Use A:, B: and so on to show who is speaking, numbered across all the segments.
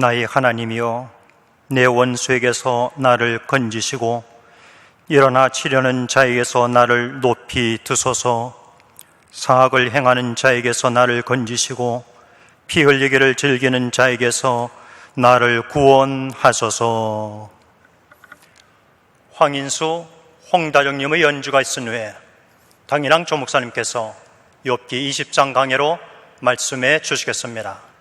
A: 나의 하나님이여, 내 원수에게서 나를 건지시고 일어나 치려는 자에게서 나를 높이 드소서. 사악을 행하는 자에게서 나를 건지시고 피 흘리기를 즐기는 자에게서 나를 구원하소서. 황인수, 홍다정님의 연주가 있은 후에 당인왕 조목사님께서 욥기 20장 강해로 말씀해 주시겠습니다.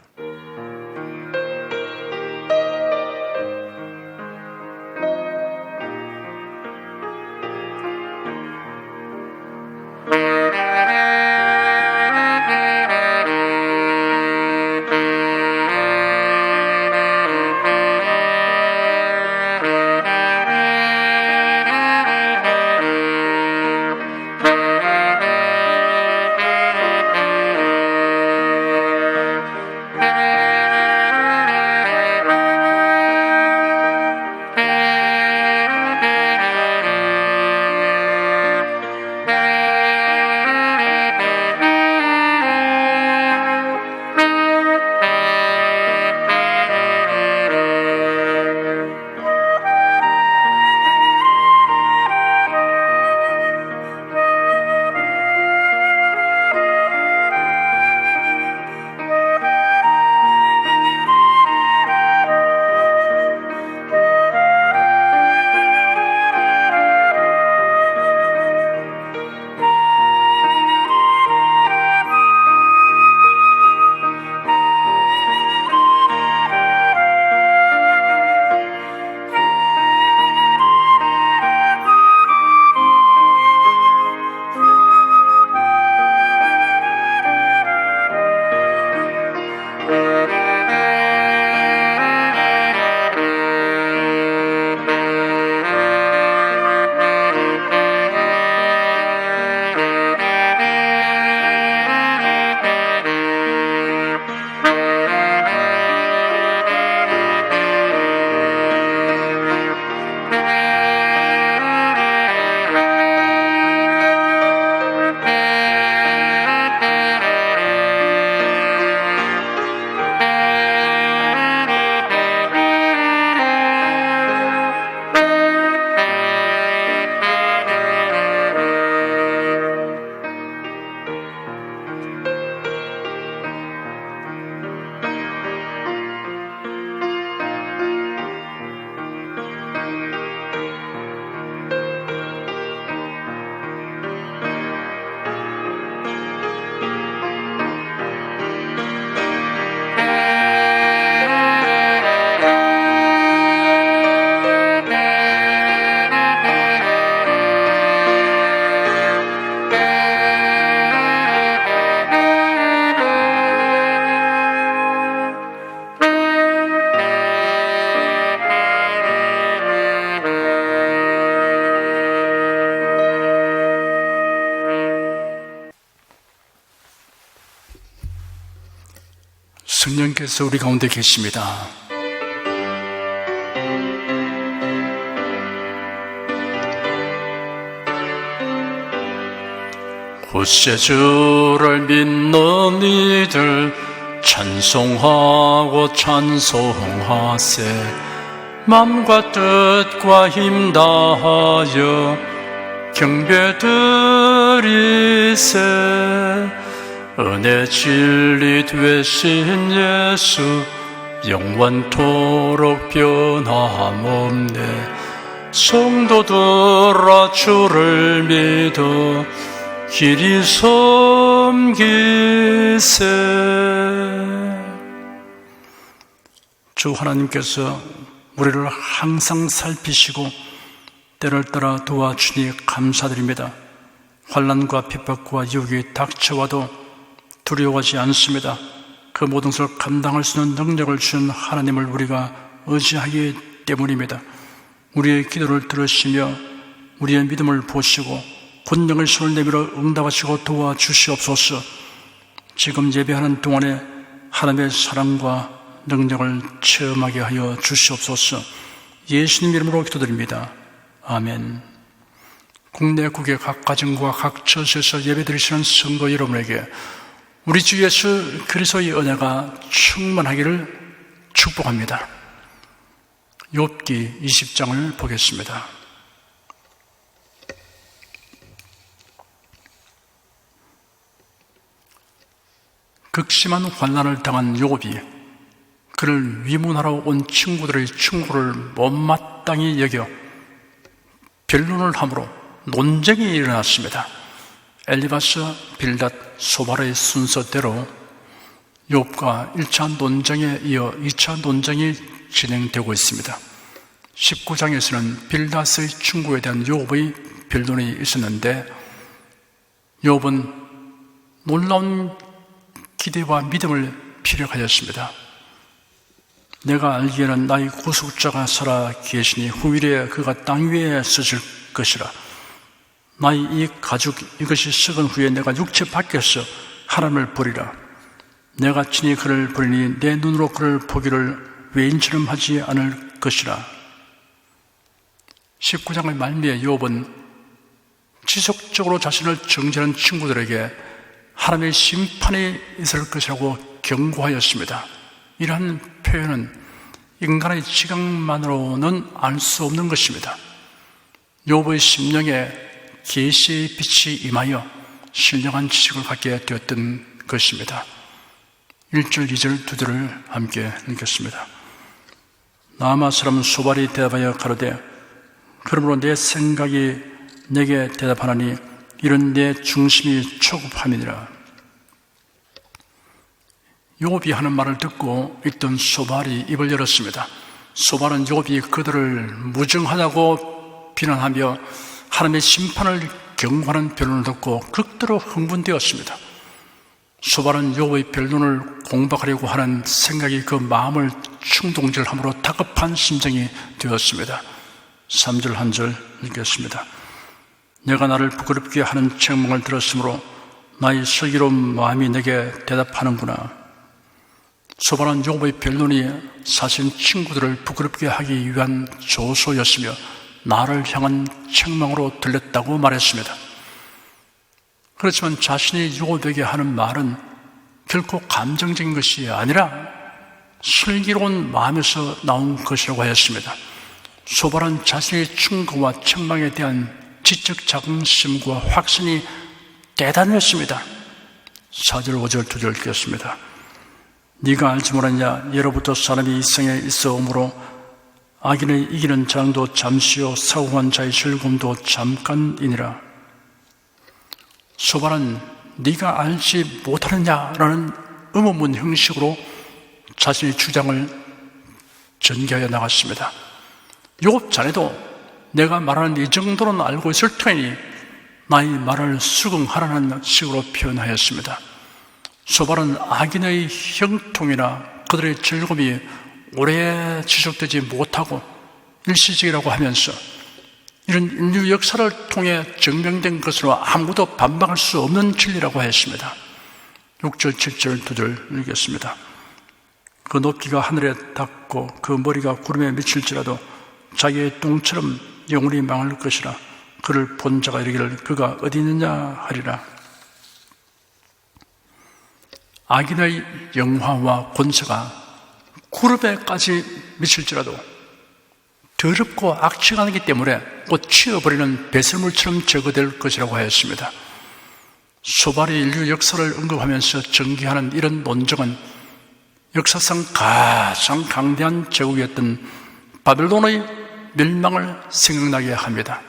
B: 성령께서 우리 가운데 계십니다. 굳세 주를 믿는 이들 찬송하고 찬송하세. 맘과 뜻과 힘 다하여 경배드리세. 은혜 진리 되신 예수 영원토록 변함없네. 성도들아 주를 믿어 길이 섬기세. 주 하나님께서 우리를 항상 살피시고 때를 따라 도와주니 감사드립니다. 환난과 핍박과 유혹이 닥쳐와도 두려워하지 않습니다. 그 모든 것을 감당할 수 있는 능력을 주는 하나님을 우리가 의지하기 때문입니다. 우리의 기도를 들으시며 우리의 믿음을 보시고 권능의 손을 내밀어 응답하시고 도와주시옵소서. 지금 예배하는 동안에 하나님의 사랑과 능력을 체험하게 하여 주시옵소서. 예수님 이름으로 기도드립니다. 아멘. 국내 국외 각 가정과 각 처소에서 예배드리시는 성도 여러분에게 우리 주 예수 그리스도의 은혜가 충만하기를 축복합니다. 욥기 20장을 보겠습니다. 극심한 환난을 당한 욥이 그를 위문하러 온 친구들의 충고를 못마땅히 여겨 변론을 함으로 논쟁이 일어났습니다. 엘리바스, 빌닷, 소발의 순서대로 욥과 1차 논쟁에 이어 2차 논쟁이 진행되고 있습니다. 19장에서는 빌닷의 충고에 대한 욥의 변론이 있었는데 욥은 놀라운 기대와 믿음을 피력하였습니다. 내가 알기에는 나의 구속자가 살아 계시니 후일에 그가 땅 위에 쓰실 것이라. 나의 이 가죽 이것이 썩은 후에 내가 육체 밖에서 하나님을 보리라. 내가 친히 그를 보리니 내 눈으로 그를 보기를 외인처럼 하지 않을 것이라. 19장의 말미에 욥은 지속적으로 자신을 정죄하는 친구들에게 하나님의 심판이 있을 것이라고 경고하였습니다. 이러한 표현은 인간의 지각만으로는 알 수 없는 것입니다. 욥의 심령에 계시의 빛이 임하여 신령한 지식을 갖게 되었던 것입니다. 1절, 2절, 2절을 함께 읽겠습니다. 나아마 사람 소발이 대답하여 가로되 그러므로 내 생각이 내게 대답하나니 이런 내 중심이 초급함이니라. 욥이 하는 말을 듣고 있던 소발이 입을 열었습니다. 소발은 욥이 그들을 무정하다고 비난하며 하나님의 심판을 경고하는 변론을 듣고 극도로 흥분되었습니다. 소발은 욥의 변론을 공박하려고 하는 생각이 그 마음을 충동질함으로 다급한 심정이 되었습니다. 3절 한 절 읽겠습니다. 내가 나를 부끄럽게 하는 책망을 들었으므로 나의 슬기로운 마음이 내게 대답하는구나. 소발한 욥의 변론이 사실 친구들을 부끄럽게 하기 위한 조소였으며 나를 향한 책망으로 들렸다고 말했습니다. 그렇지만 자신이 욥에게 하는 말은 결코 감정적인 것이 아니라 슬기로운 마음에서 나온 것이라고 하였습니다. 소발한 자신의 충고와 책망에 대한 지적 자긍심과 확신이 대단했습니다. 4절, 5절, 2절 읽겠습니다. 네가 알지 못하냐? 예로부터 사람이 이 세상에 있어 오므로 악인을 이기는 자랑도 잠시요 사고한 자의 즐거움도 잠깐이니라. 소발은 네가 알지 못하느냐라는 의문문 형식으로 자신의 주장을 전개하여 나갔습니다. 욥 자네도 내가 말하는 이 정도는 알고 있을 터이니 나의 말을 수긍하라는 식으로 표현하였습니다. 소발은 악인의 형통이나 그들의 즐거움이 오래 지속되지 못하고 일시적이라고 하면서 이런 인류 역사를 통해 증명된 것으로 아무도 반박할 수 없는 진리라고 했습니다. 6절, 7절, 2절 읽겠습니다. 그 높이가 하늘에 닿고 그 머리가 구름에 미칠지라도 자기의 똥처럼 영원히 망할 것이라. 그를 본 자가 이르기를 그가 어디 있느냐 하리라. 악인의 영화와 권세가 구름에까지 미칠지라도 더럽고 악취가 나기 때문에 곧 치워버리는 배설물처럼 제거될 것이라고 하였습니다. 소발이 인류 역사를 언급하면서 전개하는 이런 논쟁은 역사상 가장 강대한 제국이었던 바벨론의 멸망을 생각나게 합니다.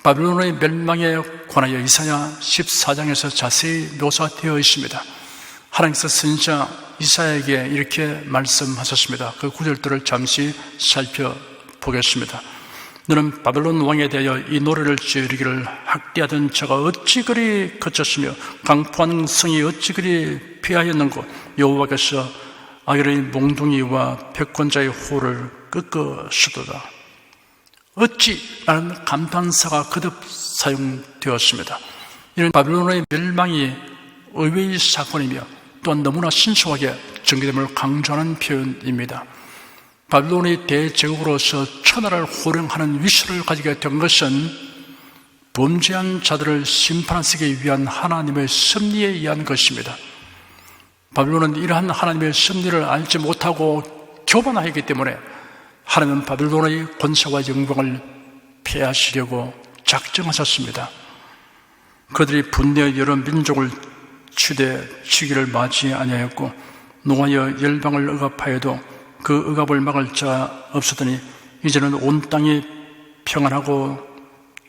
B: 바벨론의 멸망에 관하여 이사야 14장에서 자세히 묘사되어 있습니다. 하나님께서 선지자 이사야에게 이렇게 말씀하셨습니다. 그 구절들을 잠시 살펴보겠습니다. 너는 바벨론 왕에 대하여 이 노래를 지어 이르기를 학대하던 자가 어찌 그리 거쳤으며 강포한 성이 어찌 그리 피하였는고 여호와께서 악인의 몽둥이와 패권자의 호를 꺾으시도다. 어찌라는 감탄사가 거듭 사용되었습니다. 이런 바벨론의 멸망이 의외의 사건이며 또한 너무나 신속하게 전개됨을 강조하는 표현입니다. 바벨론의 대제국으로서 천하를 호령하는 위세를 가지게 된 것은 범죄한 자들을 심판하시기 위한 하나님의 섭리에 의한 것입니다. 바벨론은 이러한 하나님의 섭리를 알지 못하고 교만하기 때문에 하나님은 바벨론의 권세와 영광을 폐하시려고 작정하셨습니다. 그들이 분내어 여러 민족을 치기를 맞이 아니하였고 농하여 열방을 억압하여도 그 억압을 막을 자 없었더니 이제는 온 땅이 평안하고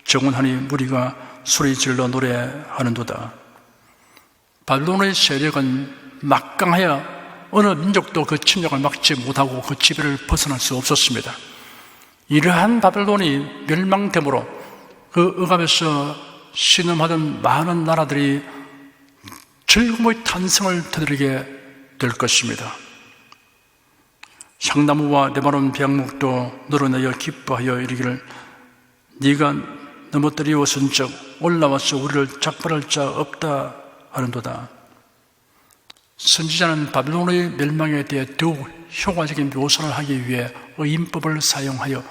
B: 정원하니 무리가 소리질러 노래하는도다. 바벨론의 세력은 막강하여 어느 민족도 그 침략을 막지 못하고 그 지배를 벗어날 수 없었습니다. 이러한 바벨론이 멸망됨으로 그 억압에서 신음하던 많은 나라들이 즐거움의 탄성을 터뜨리게 될 것입니다. 향나무와 레바논 백목도 너로 내어 기뻐하여 이르기를 네가 넘어뜨리었은즉 올라와서 우리를 작발할 자 없다 하는도다. 선지자는 바벨론의 멸망에 대해 더욱 효과적인 묘사를 하기 위해 의인법을 사용하여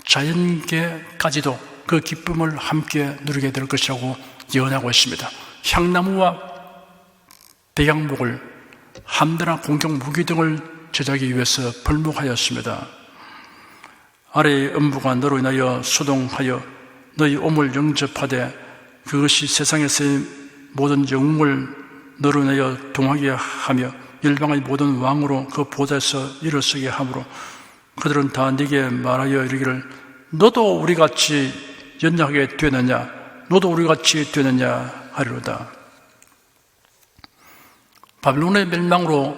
B: 자연계까지도 그 기쁨을 함께 누리게 될 것이라고 예언하고 있습니다. 향나무와 백양목을 함대나 공격 무기 등을 제작하기 위해서 벌목하였습니다. 아래의 음부가 너로 인하여 소동하여 너희 몸을 영접하되 그것이 세상에서의 모든 영웅을 너로 인하여 동하게 하며 열방의 모든 왕으로 그 보좌에서 일어서게 하므로 그들은 다 네게 말하여 이르기를 너도 우리같이 연약하게 되느냐 너도 우리같이 되느냐 하리로다. 바벨론의 멸망으로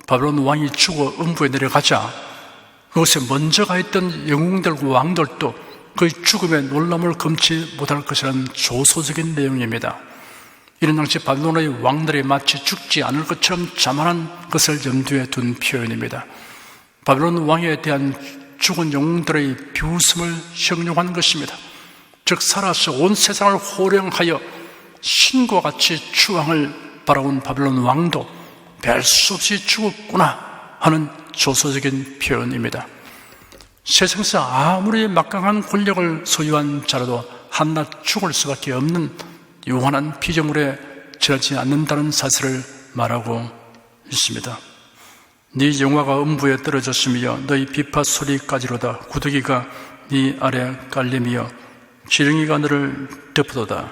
B: 바벨론 왕이 죽어 음부에 내려가자 그것에 먼저 가 있던 영웅들과 왕들도 그의 죽음에 놀람을 금치 못할 것이라는 조소적인 내용입니다. 이런 당시 바벨론의 왕들이 마치 죽지 않을 것처럼 자만한 것을 염두에 둔 표현입니다. 바벨론 왕에 대한 죽은 영웅들의 비웃음을 형용한 것입니다. 즉 살아서 온 세상을 호령하여 신과 같이 추앙을 바라온 바벨론 왕도 별 수 없이 죽었구나 하는 조소적인 표현입니다. 세상에서 아무리 막강한 권력을 소유한 자라도 한낱 죽을 수밖에 없는 영원한 피조물에 지나지 않는다는 사실을 말하고 있습니다. 네 영화가 음부에 떨어졌으며 너희 비파 소리까지로다. 구더기가 네 아래 깔림이여 지렁이가 너를 덮어도다.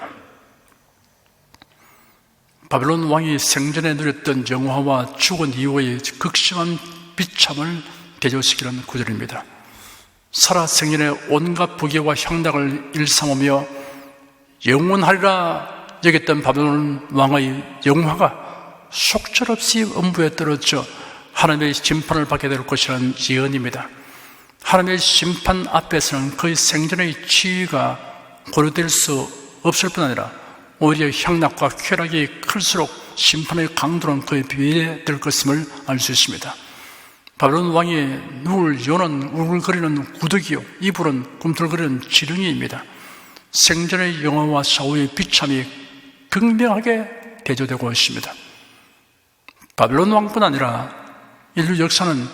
B: 바벨론 왕이 생전에 누렸던 영화와 죽은 이후의 극심한 비참을 대조시키는 구절입니다. 살아생전에 온갖 부귀와 향락을 일삼으며 영원하리라 여겼던 바벨론 왕의 영화가 속절없이 음부에 떨어져 하나님의 심판을 받게 될 것이라는 예언입니다. 하나님의 심판 앞에서는 그의 생전의 지위가 고려될 수 없을 뿐 아니라 오히려 향락과 쾌락이 클수록 심판의 강도는 그에 비례될 것임을 알 수 있습니다. 바벨론 왕의 눈을 여는 울글거리는 구더기요 이불은 꿈틀거리는 지렁이입니다. 생전의 영화와 사후의 비참이 극명하게 대조되고 있습니다. 바벨론 왕뿐 아니라 인류 역사는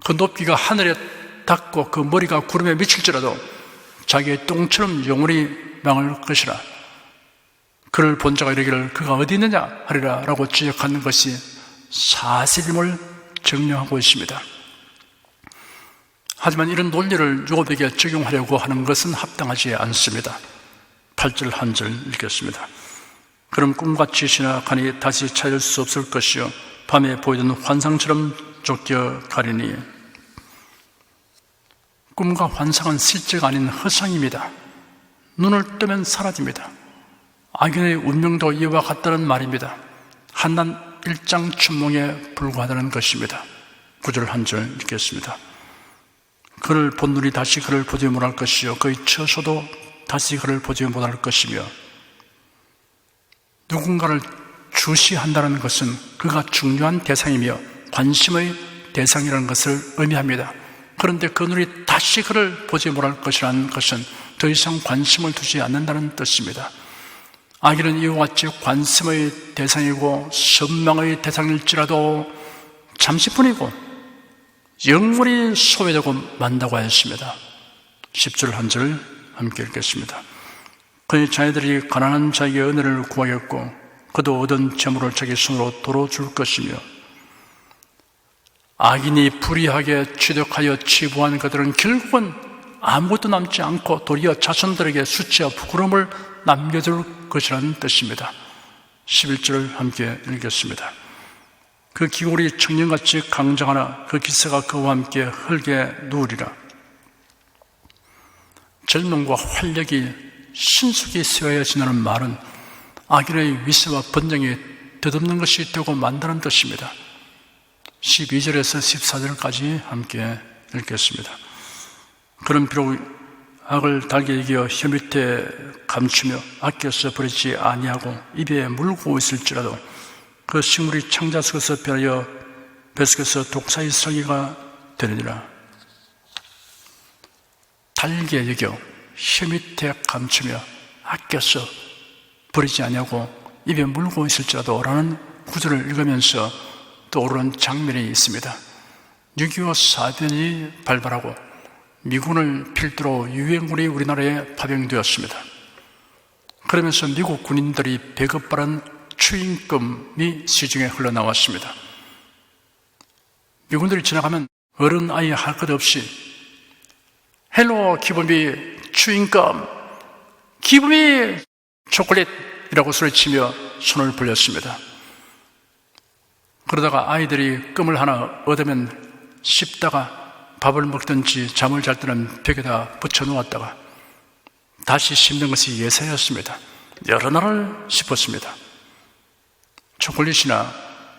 B: 그 높이가 하늘에 닿고 그 머리가 구름에 미칠지라도 자기의 똥처럼 영원히 망할 것이라 그를 본 자가 이르기를 그가 어디 있느냐 하리라 라고 지적하는 것이 사실임을 증명하고 있습니다. 하지만 이런 논리를 욥에게 적용하려고 하는 것은 합당하지 않습니다. 8절 한 절 읽겠습니다. 그럼 꿈같이 지나가니 다시 찾을 수 없을 것이요 밤에 보이던 환상처럼 쫓겨가리니. 꿈과 환상은 실제가 아닌 허상입니다. 눈을 뜨면 사라집니다. 악인의 운명도 이와 같다는 말입니다. 한낱 일장춘몽에 불과하다는 것입니다. 9절 한 절 읽겠습니다. 그를 본 눈이 다시 그를 보지 못할 것이요 그의 처소도 다시 그를 보지 못할 것이며. 누군가를 주시한다는 것은 그가 중요한 대상이며 관심의 대상이라는 것을 의미합니다. 그런데 그 눈이 다시 그를 보지 못할 것이라는 것은 더 이상 관심을 두지 않는다는 뜻입니다. 악인은 이와 같이 관심의 대상이고 선망의 대상일지라도 잠시뿐이고 영원히 소외되고 만다고 하였습니다. 10절 한 절 함께 읽겠습니다. 그의 자녀들이 가난한 자에게 은혜를 구하였고 그도 얻은 재물을 자기 손으로 도로 줄 것이며. 악인이 불의하게 취득하여 치부한 그들은 결국은 아무것도 남지 않고 도리어 자손들에게 수치와 부끄러움을 남겨둘 것이라는 뜻입니다. 11절을 함께 읽겠습니다. 그 기골이 청년같이 강장하나 그 기세가 그와 함께 흙에 누우리라. 젊음과 활력이 신속히 쇠해지는 말은 악인의 위세와 번영이 덧없는 것이 되고 만다는 뜻입니다. 12절에서 14절까지 함께 읽겠습니다. 그럼 비록 악을 달게 이겨 혀 밑에 감추며 아껴서 버리지 아니하고 입에 물고 있을지라도 그 식물이 창자 속에서 변하여 뱃속에서 독사의 설기가 되느니라. 달게 여겨 혀 밑에 감추며 아껴서 버리지 아니하고 입에 물고 있을지라도 라는 구절을 읽으면서 떠오르는 장면이 있습니다. 6.25 사변이 발발하고 미군을 필두로 유엔군이 우리나라에 파병되었습니다. 그러면서 미국 군인들이 배급받은 추임금이 시중에 흘러나왔습니다. 미군들이 지나가면 어른 아이 할 것 없이 헬로 기부미 추임금, 기부미 초콜릿이라고 소리치며 손을 벌렸습니다. 그러다가 아이들이 껌을 하나 얻으면 씹다가 밥을 먹든지 잠을 잘 때는 벽에다 붙여놓았다가 다시 씹는 것이 예사였습니다. 여러 날을 씹었습니다. 초콜릿이나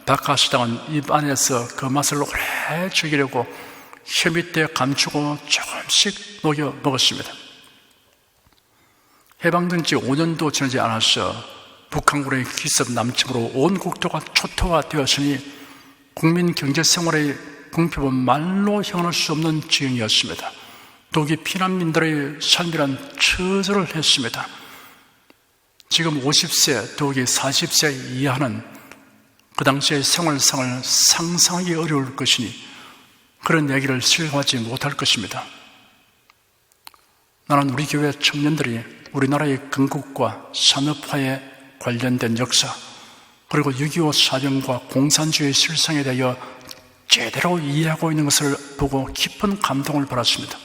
B: 닭가스당은 입 안에서 그 맛을 오래 즐기려고 혀 밑에 감추고 조금씩 녹여 먹었습니다. 해방된 지 5년도 지나지 않았어 북한군의 기습 남침으로 온 국토가 초토화되었으니 국민 경제생활의 궁핍은 말로 형언할 수 없는 지경이었습니다. 독이 피난민들의 삶이란 처절을 했습니다. 지금 50세, 더욱이 40세 이하는 그 당시의 생활상을 상상하기 어려울 것이니 그런 얘기를 실감하지 못할 것입니다. 나는 우리 교회 청년들이 우리나라의 건국과 산업화에 관련된 역사, 그리고 6.25 사변과 공산주의 실상에 대하여 제대로 이해하고 있는 것을 보고 깊은 감동을 받았습니다.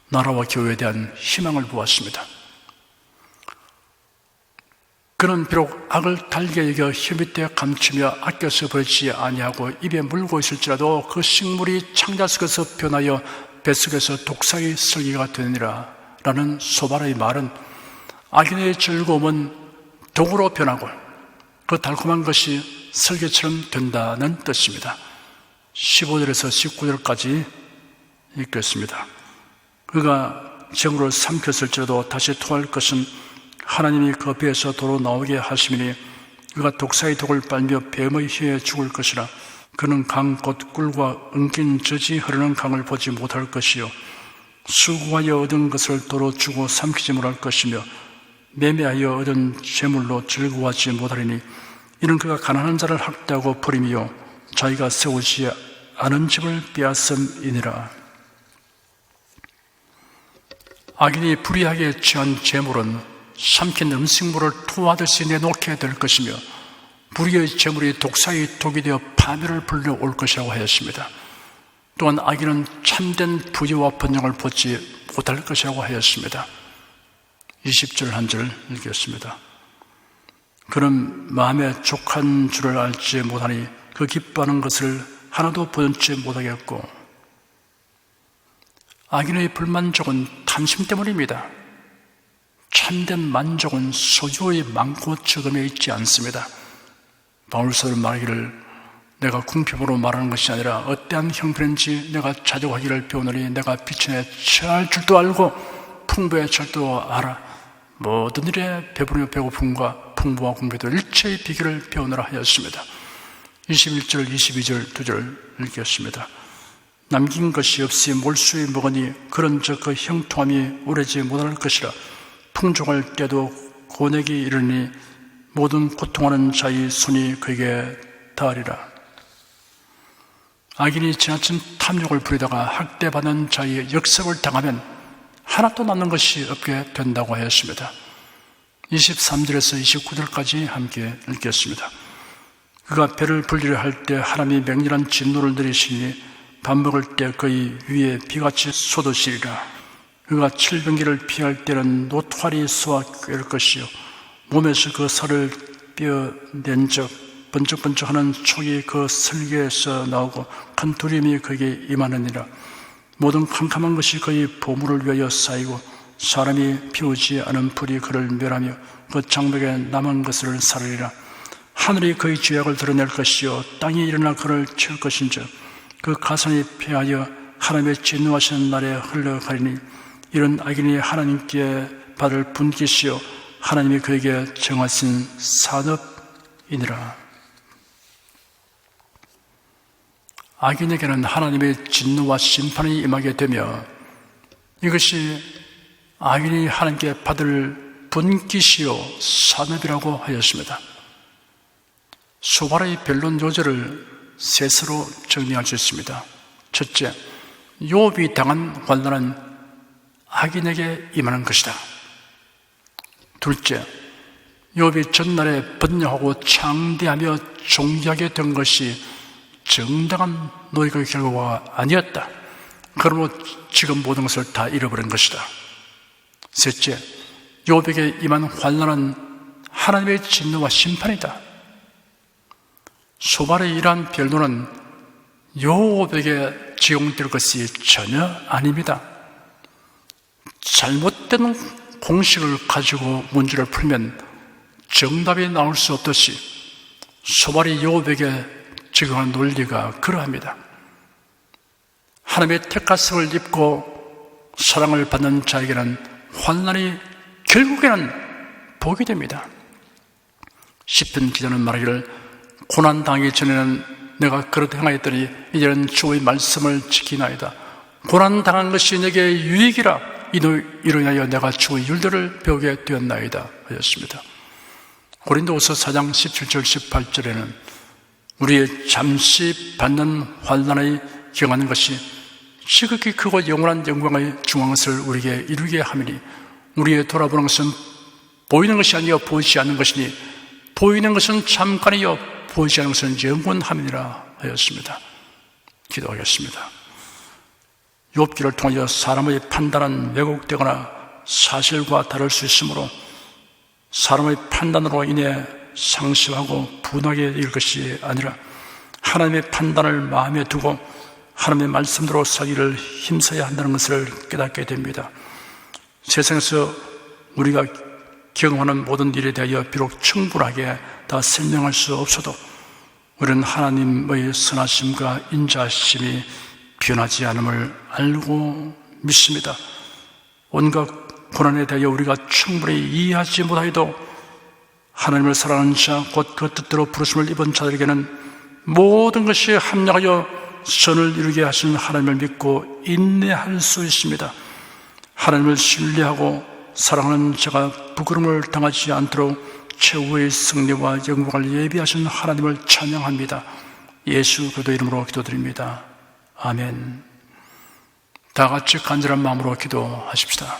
B: 나라와 교회에 대한 희망을 보았습니다. 그는 비록 악을 달게 여겨 혀 밑에 감추며 아껴서 버리지 아니하고 입에 물고 있을지라도 그 식물이 창자 속에서 변하여 뱃속에서 독사의 설기가 되느니라 라는 소발의 말은 악인의 즐거움은 독으로 변하고 그 달콤한 것이 설계처럼 된다는 뜻입니다. 15절에서 19절까지 읽겠습니다. 그가 정으로 삼켰을지라도 다시 토할 것은 하나님이 그 배에서 도로 나오게 하심이니 그가 독사의 독을 빨며 뱀의 혀에 죽을 것이라. 그는 강 곧 꿀과 엉킨 젖이 흐르는 강을 보지 못할 것이요 수고하여 얻은 것을 도로 주고 삼키지 못할 것이며 매매하여 얻은 재물로 즐거워하지 못하리니 이는 그가 가난한 자를 학대하고 버림이요 자기가 세우지 않은 집을 빼앗음이니라. 악인이 불의하게 취한 재물은 삼킨 음식물을 토하듯이 내놓게 될 것이며 불의의 재물이 독사의 독이 되어 파멸을 불러올 것이라고 하였습니다. 또한 악인은 참된 부유와 번영을 보지 못할 것이라고 하였습니다. 20절 한 절 읽겠습니다. 그는 마음에 족한 줄을 알지 못하니 그 기뻐하는 것을 하나도 보지 못하겠고 악인의 불만족은 탐심 때문입니다. 참된 만족은 소유의 많고 적음에 있지 않습니다. 바울서는 말하기를 내가 궁핍으로 말하는 것이 아니라 어떠한 형편인지 내가 자족하기를 배우노니 내가 빛에 처할 줄도 알고 풍부에 줄도 알아. 모든 일에 배부르며 배고픔과 풍부와 궁핍도 일체의 비결을 배우노라 하였습니다. 21절, 22절 두 절 읽겠습니다. 남긴 것이 없이 몰수히 먹으니 그런즉 그 형통함이 오래지 못할 것이라. 풍족할 때도 고내기 이르니 모든 고통하는 자의 손이 그에게 닿으리라. 악인이 지나친 탐욕을 부리다가 학대받는 자의 역습을 당하면 하나도 남는 것이 없게 된다고 하였습니다. 23절에서 29절까지 함께 읽겠습니다. 그가 배를 불리려 할 때 하나님이 맹렬한 진노를 내리시니 밥 먹을 때 그의 위에 비같이 쏟으시리라. 그가 칠병기를 피할 때는 노토알이 쏘아 꿰를 것이요 몸에서 그 살을 뼈낸 적 번쩍번쩍하는 촉이 그 설계에서 나오고 큰 두려움이 그에게 임하느니라. 모든 캄캄한 것이 그의 보물을 위하여 쌓이고 사람이 피우지 않은 불이 그를 멸하며 그 장벽에 남은 것을 사르리라. 하늘이 그의 죄악을 드러낼 것이요 땅이 일어나 그를 채울 것인즉 그 가산이 패하여 하나님의 진노하시는 날에 흘러가리니 이런 악인이 하나님께 받을 분깃이요 하나님이 그에게 정하신 산업이니라. 악인에게는 하나님의 진노와 심판이 임하게 되며 이것이 악인이 하나님께 받을 분깃이요 산업이라고 하였습니다. 소발의 변론 요절을 셋으로 정리할 수 있습니다. 첫째, 욥이 당한 환난은 악인에게 임하는 것이다. 둘째, 욥이 전날에 번영하고 창대하며 존귀하게 된 것이 정당한 노력의 결과가 아니었다. 그러므로 지금 모든 것을 다 잃어버린 것이다. 셋째, 욥에게 임한 환난은 하나님의 진노와 심판이다. 소발의 이러한 변론은 욥에게 적용될 것이 전혀 아닙니다. 잘못된 공식을 가지고 문제를 풀면 정답이 나올 수 없듯이 소발이 욥에게 적용한 논리가 그러합니다. 하나님의 택하심을 입고 사랑을 받는 자에게는 환난이 결국에는 복이 됩니다. 시편 기자는 말하기를 고난당하기 전에는 내가 그릇 행하였더니 이제는 주의 말씀을 지키나이다. 고난당한 것이 내게 유익이라 이로 인하여 내가 주의 율도를 배우게 되었나이다 하였습니다. 고린도후서 4장 17절 18절에는 우리의 잠시 받는 환난의 경하는 것이 지극히 크고 영원한 영광의 중한 것을 우리에게 이루게 함이니 우리의 돌아보는 것은 보이는 것이 아니요 보이지 않는 것이니 보이는 것은 잠깐이요 보이지 않는 것은 영원함이니라 하였습니다. 기도하겠습니다. 욥기를 통하여 사람의 판단은 왜곡되거나 사실과 다를 수 있으므로 사람의 판단으로 인해 상심하고 분하게 될 것이 아니라 하나님의 판단을 마음에 두고 하나님의 말씀대로 살기를 힘써야 한다는 것을 깨닫게 됩니다. 세상에서 우리가 경험하는 모든 일에 대하여 비록 충분하게 다 설명할 수 없어도 우리는 하나님의 선하심과 인자심이 변하지 않음을 알고 믿습니다. 온갖 고난에 대하여 우리가 충분히 이해하지 못하여도 하나님을 사랑하는 자, 곧 그 뜻대로 부르심을 입은 자들에게는 모든 것이 합력하여 선을 이루게 하시는 하나님을 믿고 인내할 수 있습니다. 하나님을 신뢰하고 사랑하는 자가 부끄러움을 당하지 않도록 최후의 승리와 영광을 예비하신 하나님을 찬양합니다. 예수 그리스도 이름으로 기도드립니다. 아멘. 다 같이 간절한 마음으로 기도하십시다.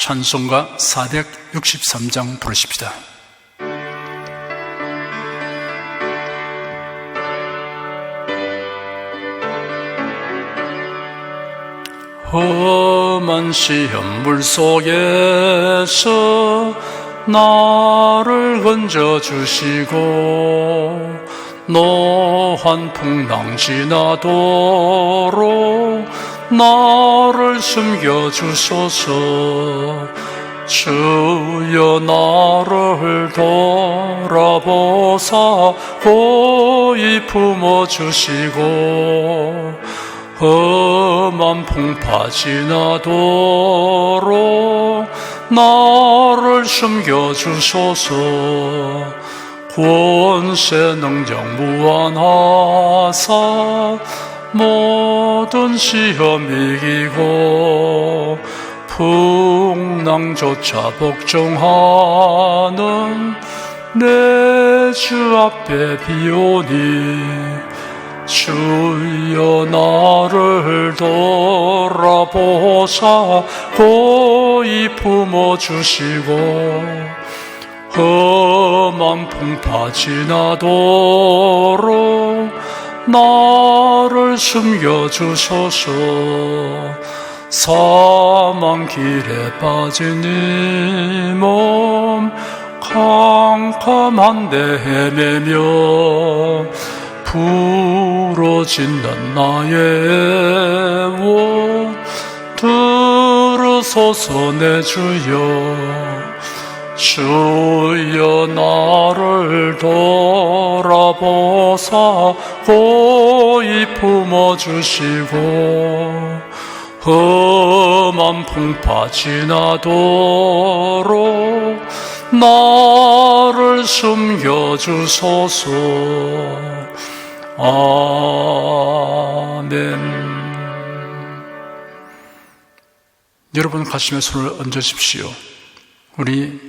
B: 찬송가 463장 부르십시다. 험한 시험 물속에서 나를 건져주시고 노한 풍랑 지나도록 나를 숨겨주소서. 주여 나를 돌아보사 고이 품어주시고 험한 풍파 지나도록 나를 숨겨주소서. 권세 능력 무한하사 모든 시험 이기고 풍랑조차 복종하는 내 주 앞에 비오니 주여 나를 돌아보사 고이 품어주시고 험한 풍파 지나도록 나를 숨겨주소서. 사망 길에 빠진 이 몸 캄캄한데 헤매며 부러진는 나의 옷 들으소서. 내 주여 주여 나를 돌아보사 고이 품어주시고 험한 풍파 지나도록 나를 숨겨주소서. 아멘. 여러분 가슴에 손을 얹으십시오. 우리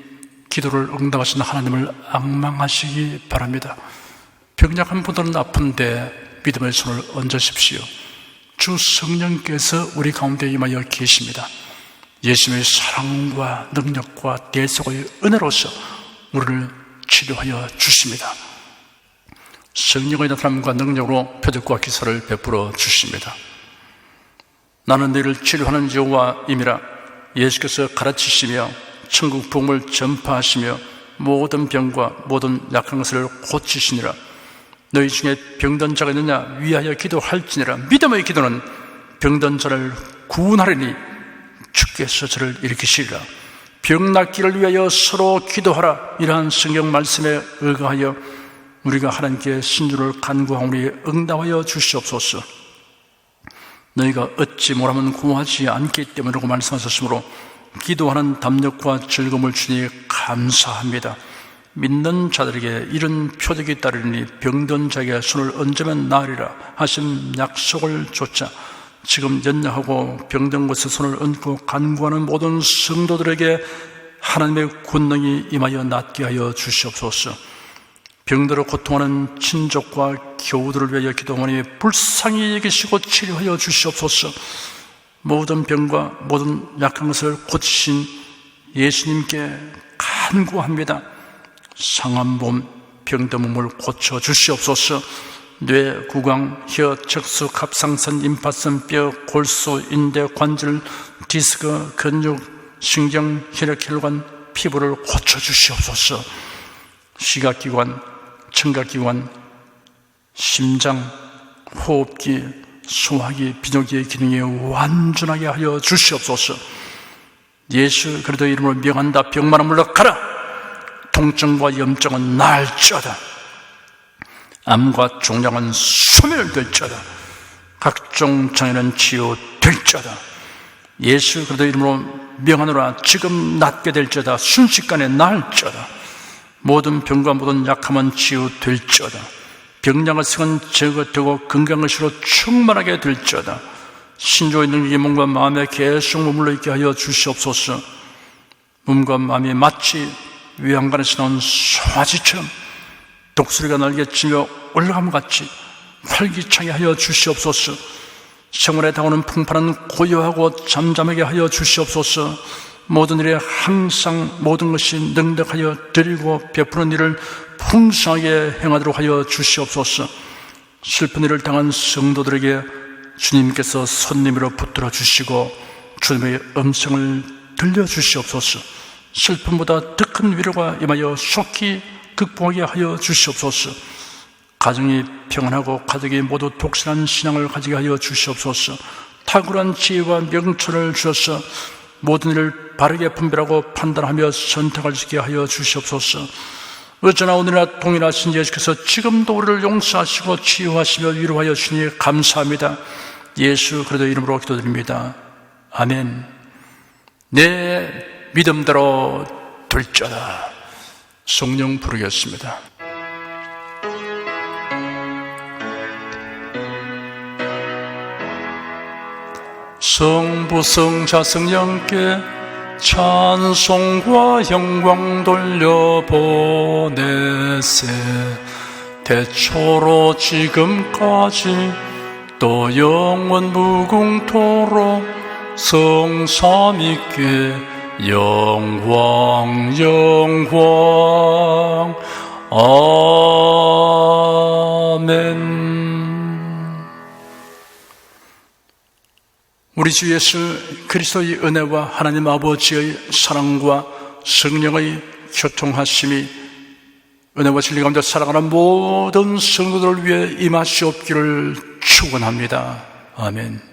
B: 기도를 응답하시는 하나님을 앙망하시기 바랍니다. 병약한 분들은 아픈데 믿음의 손을 얹으십시오. 주 성령께서 우리 가운데 임하여 계십니다. 예수님의 사랑과 능력과 대속의 은혜로서 우리를 치료하여 주십니다. 성령의 나타남과 능력으로 표적과 기사를 베풀어 주십니다. 나는 너희를 치료하는 여호와임이라. 예수께서 가르치시며 천국 복음을 전파하시며 모든 병과 모든 약한 것을 고치시니라. 너희 중에 병든 자가 있느냐 위하여 기도할지니라. 믿음의 기도는 병든 자를 구원하리니 주께서 저를 일으키시리라. 병 낫기를 위하여 서로 기도하라. 이러한 성경 말씀에 의거하여 우리가 하나님께 신주를 간구하오니 응답하여 주시옵소서. 너희가 얻지 못하면 구하지 않기 때문이라고 말씀하셨으므로 기도하는 담력과 즐거움을 주니 감사합니다. 믿는 자들에게 이런 표적이 따르니 병든 자에게 손을 얹으면 나으리라 하신 약속을 좇아 지금 연약하고 병든 곳에 손을 얹고 간구하는 모든 성도들에게 하나님의 권능이 임하여 낫게 하여 주시옵소서. 병들어 고통하는 친족과 교우들을 위하여 기도하니 불쌍히 여기시고 치료하여 주시옵소서. 모든 병과 모든 약한 것을 고치신 예수님께 간구합니다. 상한 몸, 병든 몸을 고쳐 주시옵소서. 뇌, 구강, 혀, 척수, 갑상선, 임파선, 뼈, 골수, 인대, 관절, 디스크, 근육, 신경, 혈액, 혈관, 피부를 고쳐 주시옵소서. 시각기관, 청각기관, 심장, 호흡기, 소화기, 비뇨기의 기능이 완전하게 하여 주시옵소서. 예수 그리스도 이름으로 명한다. 병만은 물러가라. 통증과 염증은 나을지어다. 암과 종양은 소멸될지어다. 각종 장애는 치유될지어다. 예수 그리스도 이름으로 명하노라. 지금 낫게 될지어다. 순식간에 나을지어다. 모든 병과 모든 약함은 치유될지어다. 병량의 성은 제거되고 건강의식으로 충만하게 될지어다. 신조의 능력이 몸과 마음에 계속 머물러 있게 하여 주시옵소서. 몸과 마음이 마치 외양간에서 나온 송아지처럼 독수리가 날개치며 올라감 같이 활기차게 하여 주시옵소서. 생활에 다가오는 풍파는 고요하고 잠잠하게 하여 주시옵소서. 모든 일에 항상 모든 것이 능력하여 드리고 베푸는 일을 풍성하게 행하도록 하여 주시옵소서. 슬픈 일을 당한 성도들에게 주님께서 손님으로 붙들어 주시고 주님의 음성을 들려주시옵소서. 슬픔보다 더 큰 위로가 임하여 속히 극복하게 하여 주시옵소서. 가정이 평안하고 가족이 모두 독실한 신앙을 가지게 하여 주시옵소서. 탁월한 지혜와 명철을 주셔서 모든 일을 바르게 분별하고 판단하며 선택할 수 있게 하여 주시옵소서. 어쩌나 오늘이나 동일하신 예수께서 지금도 우리를 용서하시고 치유하시며 위로하여 주시니 감사합니다. 예수 그리스도 이름으로 기도드립니다. 아멘. 내 믿음대로 될지어다. 성령 부르겠습니다. 성부 성자 성령께 찬송과 영광 돌려보내세. 대초로 지금까지 또 영원 무궁토록 성삼위께 영광 영광 아멘. 우리 주 예수 그리스도의 은혜와 하나님 아버지의 사랑과 성령의 교통하심이 은혜와 진리 가운데 살아가는 모든 성도들을 위해 임하시옵기를 축원합니다. 아멘.